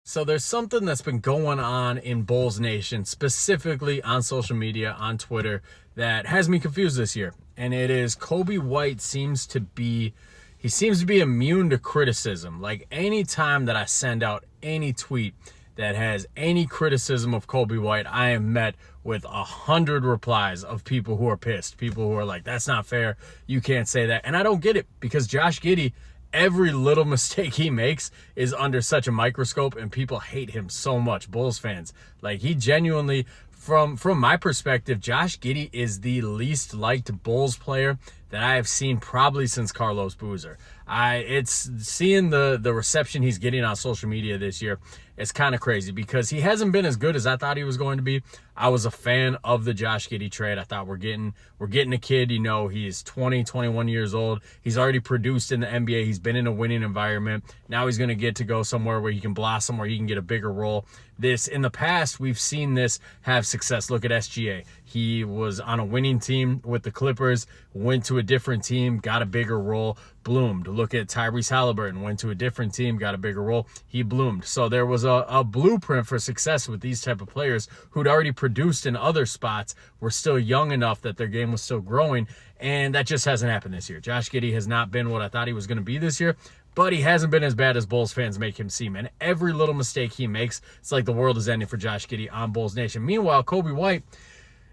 So there's something that's been going on in Bulls Nation, specifically on social media, on Twitter, that has me confused this year. And it is Coby White seems to be immune to criticism. Like any time that I send out any tweet that has any criticism of Coby White, I am met with 100 replies of people who are pissed. People who are like, that's not fair. You can't say that. And I don't get it because Josh Giddey, every little mistake he makes is under such a microscope and people hate him so much. Bulls fans, like he genuinely, from my perspective, Josh Giddey is the least liked Bulls player that I have seen probably since Carlos Boozer. It's seeing the reception he's getting on social media this year. It's kind of crazy because he hasn't been as good as I thought he was going to be. I was a fan of the Josh Giddey trade. I thought we're getting a kid, he's 20, 21 years old. He's already produced in the NBA. He's been in a winning environment. Now he's going to get to go somewhere where he can blossom, where he can get a bigger role. In the past, we've seen this have success. Look at SGA. He was on a winning team with the Clippers, went to a different team, got a bigger role, bloomed. Look at Tyrese Halliburton, went to a different team, got a bigger role, he bloomed. So there was a blueprint for success with these type of players who'd already produced in other spots, were still young enough that their game was still growing, and that just hasn't happened this year. Josh Giddey has not been what I thought he was going to be this year, but he hasn't been as bad as Bulls fans make him seem. And every little mistake he makes, it's like the world is ending for Josh Giddey on Bulls Nation. Meanwhile, Coby White,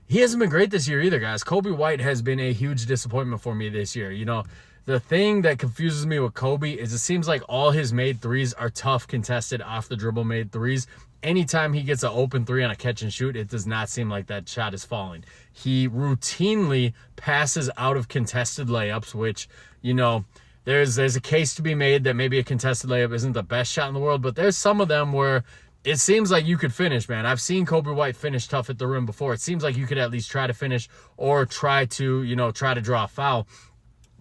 he hasn't been great this year either, guys. Coby White has been a huge disappointment for me this year. The thing that confuses me with Coby is it seems like all his made threes are tough, contested, off the dribble made threes. Anytime he gets an open three on a catch and shoot, it does not seem like that shot is falling. He routinely passes out of contested layups, which, there's a case to be made that maybe a contested layup isn't the best shot in the world, but there's some of them where it seems like you could finish, man. I've seen Coby White finish tough at the rim before. It seems like you could at least try to finish or try to draw a foul.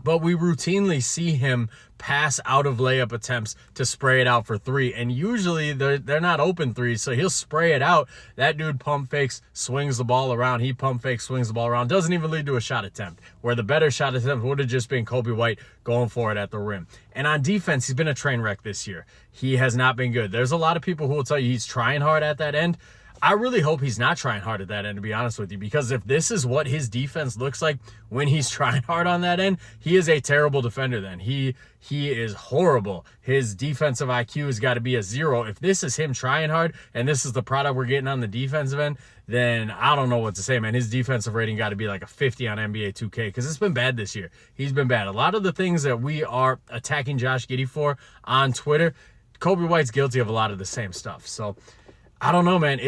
But we routinely see him pass out of layup attempts to spray it out for three. And usually they're not open threes, so he'll spray it out. That dude pump fakes, swings the ball around. He pump fakes, swings the ball around. Doesn't even lead to a shot attempt, where the better shot attempt would have just been Coby White going for it at the rim. And on defense, he's been a train wreck this year. He has not been good. There's a lot of people who will tell you he's trying hard at that end. I really hope he's not trying hard at that end, to be honest with you, because if this is what his defense looks like when he's trying hard on that end, he is a terrible defender then. He is horrible. His defensive IQ has got to be a 0. If this is him trying hard and this is the product we're getting on the defensive end, then I don't know what to say, man. His defensive rating got to be like a 50 on NBA 2K because it's been bad this year. He's been bad. A lot of the things that we are attacking Josh Giddey for on Twitter, Coby White's guilty of a lot of the same stuff. So I don't know, man.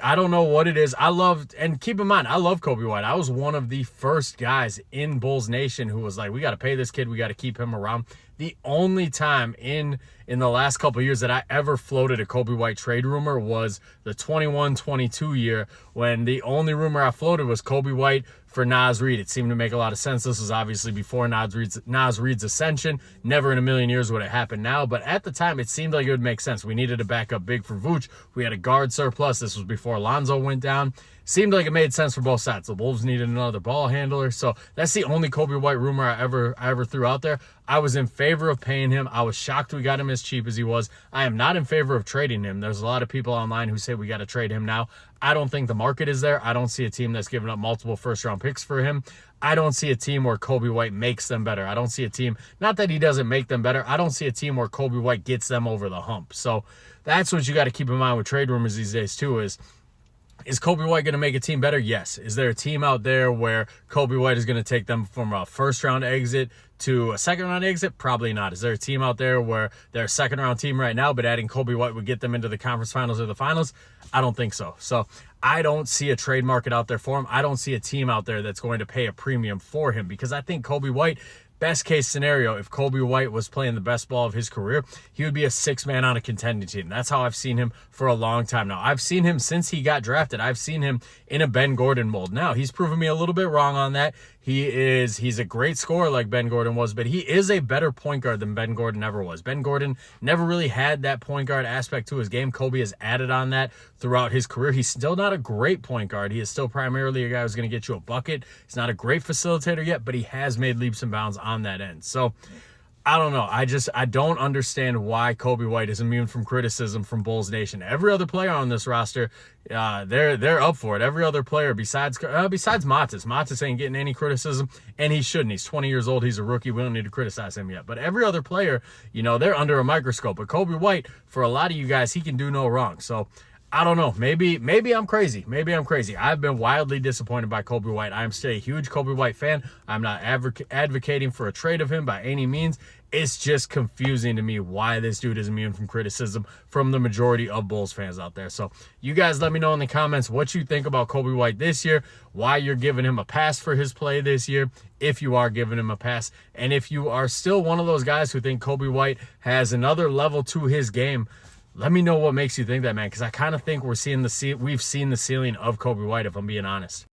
I don't know what it is. And keep in mind, I love Coby White. I was one of the first guys in Bulls Nation who was like, we got to pay this kid. We got to keep him around. The only time in the last couple of years that I ever floated a Coby White trade rumor was the 21-22 year, when the only rumor I floated was Coby White for Naz Reid. It seemed to make a lot of sense. This was obviously before Naz Reid's ascension. Never in a million years would it happen now, but at the time it seemed like it would make sense. We needed a backup big for Vooch. We had a guard surplus. This was before Alonzo went down. Seemed like it made sense for both sides. The Wolves needed another ball handler. So that's the only Coby White rumor I ever threw out there. I was in favor of paying him. I was shocked we got him as cheap as he was. I am not in favor of trading him. There's a lot of people online who say we got to trade him now. I don't think the market is there. I don't see a team that's giving up multiple first-round picks for him. I don't see a team where Coby White makes them better. I don't see a team, not that he doesn't make them better, I don't see a team where Coby White gets them over the hump. So that's what you got to keep in mind with trade rumors these days too, is Coby White going to make a team better? Yes. Is there a team out there where Coby White is going to take them from a first-round exit to a second-round exit? Probably not. Is there a team out there where they're a second-round team right now, but adding Coby White would get them into the conference finals or the finals? I don't think so. So I don't see a trade market out there for him. I don't see a team out there that's going to pay a premium for him, because I think Coby White, best case scenario, if Coby White was playing the best ball of his career, he would be a 6-man on a contending team. That's how I've seen him for a long time now. I've seen him since he got drafted. I've seen him in a Ben Gordon mold. Now, he's proven me a little bit wrong on that. He's a great scorer like Ben Gordon was, but he is a better point guard than Ben Gordon ever was. Ben Gordon never really had that point guard aspect to his game. Coby has added on that throughout his career. He's still not a great point guard. He is still primarily a guy who's going to get you a bucket. He's not a great facilitator yet, but he has made leaps and bounds on that end. So I don't know. I don't understand why Coby White is immune from criticism from Bulls Nation. Every other player on this roster, they're up for it. Every other player besides Matas. Matas ain't getting any criticism, and he shouldn't. He's 20 years old. He's a rookie. We don't need to criticize him yet. But every other player, they're under a microscope. But Coby White, for a lot of you guys, he can do no wrong. So I don't know. Maybe I'm crazy. Maybe I'm crazy. I've been wildly disappointed by Coby White. I am still a huge Coby White fan. I'm not advocating for a trade of him by any means. It's just confusing to me why this dude is immune from criticism from the majority of Bulls fans out there. So you guys let me know in the comments what you think about Coby White this year, why you're giving him a pass for his play this year, if you are giving him a pass, and if you are still one of those guys who think Coby White has another level to his game. Let me know what makes you think that, man, because I kind of think we've seen the ceiling of Coby White, if I'm being honest.